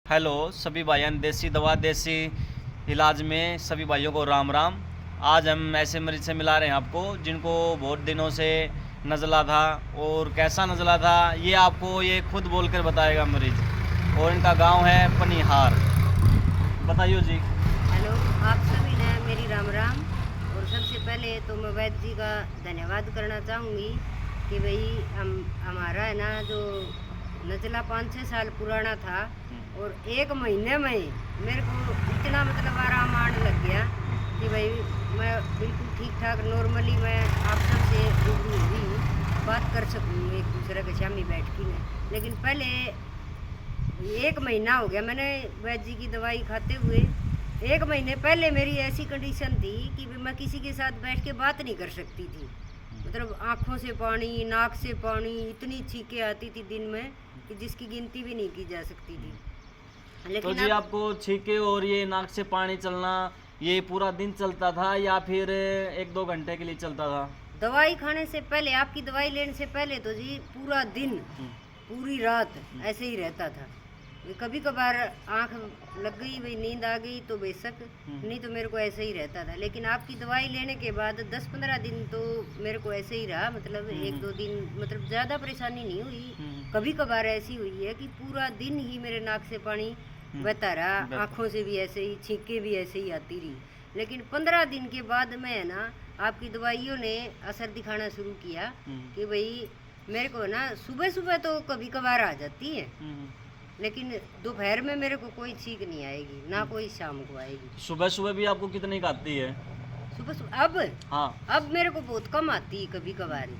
Hello सभी भाइयों, देसी दवा देसी इलाज में सभी भाइयों को राम राम। आज हम ऐसे मरीज से मिला रहे हैं आपको जिनको बहुत दिनों से नज़ला था, और कैसा नज़ला था ये आपको ये खुद बोलकर बताएगा मरीज। और इनका गांव है पनिहार। बताइए जी। हेलो, आप सभी ने मेरी राम राम। और सबसे पहले तो मैं वैद्य जी का धन्यवाद करना चाहूँगी कि भाई हमारा है ना जो नज़ला 5-6 साल पुराना था, और 1 महीने में मेरे को इतना मतलब आराम आने लग गया कि भाई मैं बिल्कुल ठीक ठाक नॉर्मली मैं आप सबसे रूबरू हुई हूँ, बात कर सकूँ एक दूसरे के सामने बैठ के में। लेकिन पहले 1 महीना हो गया मैंने वैद्य जी की दवाई खाते हुए। 1 महीने पहले मेरी ऐसी कंडीशन थी कि मैं किसी के साथ बैठ के बात नहीं कर सकती थी। मतलब आँखों से पानी, नाक से पानी, इतनी छींकें आती थी दिन में कि जिसकी गिनती भी नहीं की जा सकती थी। तो लेकिन जी आपको छींके और ये नाक से पानी चलना ये पूरा दिन चलता था या फिर 1-2 घंटे के लिए चलता था? दवाई खाने से पहले, आपकी दवाई लेने से पहले तो जी पूरा दिन पूरी रात ऐसे ही रहता था। कभी कभार आंख लग गई, भाई नींद आ गई तो बेशक, नहीं तो मेरे को ऐसे ही रहता था। लेकिन आपकी दवाई लेने के बाद 10-15 दिन तो मेरे को ऐसे ही रहा। मतलब 1-2 दिन मतलब ज़्यादा परेशानी नहीं हुई। कभी कभार ऐसी हुई है कि पूरा दिन ही मेरे नाक से पानी बहता रहा, आँखों से भी ऐसे ही, छींकें भी ऐसे ही आती रही। लेकिन 15 दिन के बाद में है ना आपकी दवाइयों ने असर दिखाना शुरू किया कि भाई मेरे को ना सुबह सुबह तो कभी कभार आ जाती है, लेकिन दोपहर में मेरे को कोई छींक नहीं आएगी, ना कोई शाम को आएगी। सुबह सुबह भी आपको कितनी का आती है? सुबह सुबह अब हाँ, अब मेरे को बहुत कम आती है, कभी कभार ही,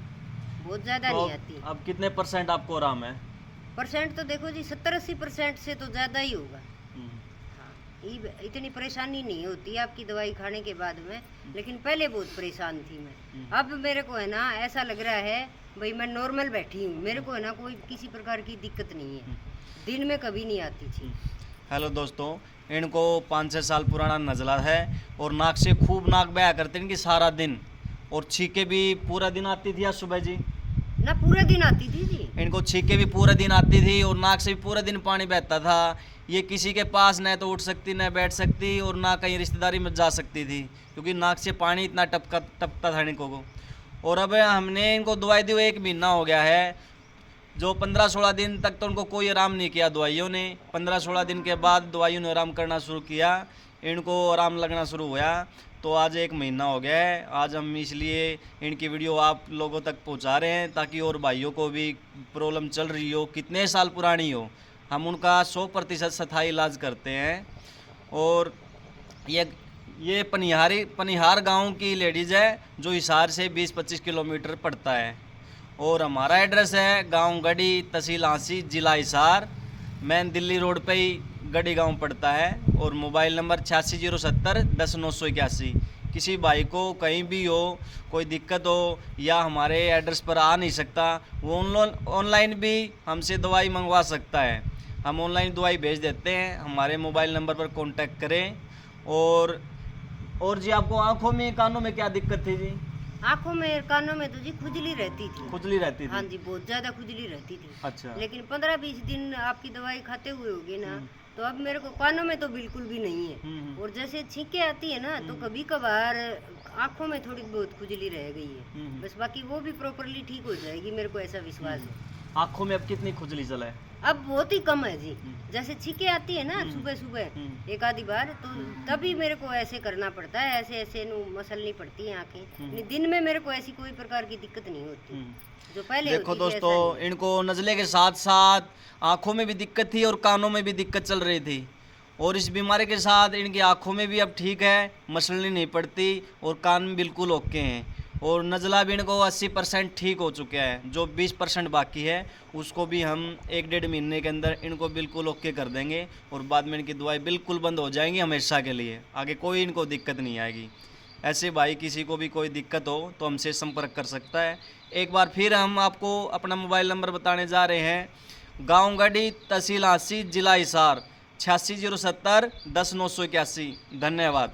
बहुत ज़्यादा तो नहीं आती। अब कितने परसेंट आपको आराम है? परसेंट तो देखो जी 70-80% से तो ज़्यादा ही होगा। हाँ, इतनी परेशानी नहीं होती आपकी दवाई खाने के बाद में। लेकिन पहले बहुत परेशान थी मैं। अब मेरे को है ना ऐसा लग रहा है भाई मैं नॉर्मल बैठी हूँ, मेरे को है ना कोई किसी प्रकार की दिक्कत नहीं है, दिन में कभी नहीं आती थी। हेलो दोस्तों, इनको 5-6 साल पुराना नज़ला है और नाक से खूब नाक बहा करते हैं कि सारा दिन, और छींके भी पूरा दिन आती थी। या सुबह जी ना पूरे दिन आती थी जी। इनको छींके भी पूरे दिन आती थी और नाक से भी पूरे दिन पानी बहता था। ये किसी के पास न तो उठ सकती न बैठ सकती और ना कहीं रिश्तेदारी में जा सकती थी, क्योंकि नाक से पानी इतना टपकता था इनको को। और अब हमने इनको दवाई दी हुई 1 महीना हो गया है, जो 15-16 दिन तक तो उनको कोई आराम नहीं किया दवाइयों ने। 15-16 दिन के बाद दवाइयों ने आराम करना शुरू किया, इनको आराम लगना शुरू हुआ। तो आज 1 महीना हो गया है। आज हम इसलिए इनकी वीडियो आप लोगों तक पहुंचा रहे हैं ताकि और भाइयों को भी प्रॉब्लम चल रही हो, कितने साल पुरानी हो, हम उनका 100% स्थायी इलाज करते हैं। और ये पनिहार गांव की लेडीज़ है जो हिसार से 20-25 किलोमीटर पड़ता है। और हमारा एड्रेस है गांव गढ़ी, तहसील आंसी, जिला हिसार, मेन दिल्ली रोड पे ही गढ़ी गांव पड़ता है। और मोबाइल नंबर 8607100981। किसी भाई को कहीं भी हो, कोई दिक्कत हो या हमारे एड्रेस पर आ नहीं सकता, वो ऑनलाइन भी हमसे दवाई मंगवा सकता है। हम ऑनलाइन दवाई भेज देते हैं, हमारे मोबाइल नंबर पर कांटेक्ट करें। और जी आपको आँखों में कानों में क्या दिक्कत थी जी? आँखों में कानों में तो जी खुजली रहती थी। खुजली रहती थी? हाँ जी, बहुत ज्यादा खुजली रहती थी। अच्छा। लेकिन 15-20 दिन आपकी दवाई खाते हुए होगी ना, तो अब मेरे को कानों में तो बिल्कुल भी नहीं है। और जैसे छींकें आती है ना, तो कभी कभार आँखों में थोड़ी बहुत खुजली रह गई है, बस बाकी वो भी प्रॉपरली ठीक हो जाएगी, मेरे को ऐसा विश्वास है। आँखों में अब कितनी खुजली चला है? अब बहुत ही कम है जी। जैसे छींकें आती है ना सुबह सुबह एक आधी बार, तो तभी मेरे को ऐसे करना पड़ता है, ऐसे ऐसे मसलनी पड़ती है आंखें। दिन में मेरे को ऐसी कोई प्रकार की दिक्कत नहीं होती जो पहले देखो होती थी। दोस्तों, इनको नज़ले के साथ साथ आँखों में भी दिक्कत थी और कानों में भी दिक्कत चल रही थी। और इस बीमारी के साथ इनकी आँखों में भी अब ठीक है, मसलनी नहीं पड़ती और कान में बिल्कुल ओके हैं। और नज़ला भी इनको 80% ठीक हो चुका है, जो 20% बाकी है उसको भी हम 1-1.5 महीने के अंदर इनको बिल्कुल ओके कर देंगे। और बाद में इनकी दवाई बिल्कुल बंद हो जाएंगी हमेशा के लिए, आगे कोई इनको दिक्कत नहीं आएगी। ऐसे भाई किसी को भी कोई दिक्कत हो तो हमसे संपर्क कर सकता है। एक बार फिर हम आपको अपना मोबाइल नंबर बताने जा रहे हैं। गाँव गढ़ी, तहसील आंसी, जिला हिसार, 8607100981। धन्यवाद।